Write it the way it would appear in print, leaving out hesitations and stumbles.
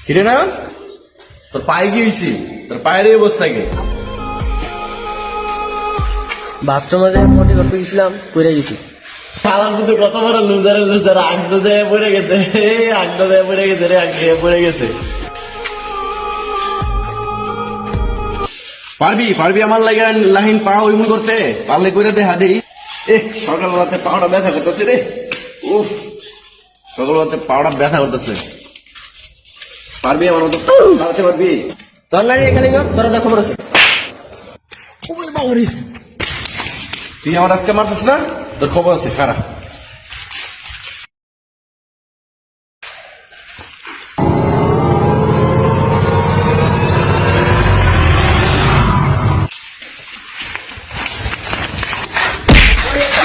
কিরে না তোর পায়ে কি হয়েছে? তোর পায়ের এই অবস্থা কি? বাথরুমে পটি করতে গেছিলাম, পড়ে গেছি। আমার কিন্তু কত বড় লুজার আগদো দেয় পড়ে গেছে, আগদো দেয় পড়ে গেছে রে, আগে পড়ে গেছে। পারবি আমার লাগে লাহিন পা ওইমন করতে? পারলে করে দে হাদি। সকালবেলাতে পাওটা ব্যথা করতেছে রে। উফ, সকালবেলাতে পাওটা ব্যথা করতেছে। পারবি আমার মতো লাগাতে পারবি? তোর না খালি তোরা যা খবর আছে। তুই আমার আজকে মারছিস না? তোর খবর আছে খারাপ।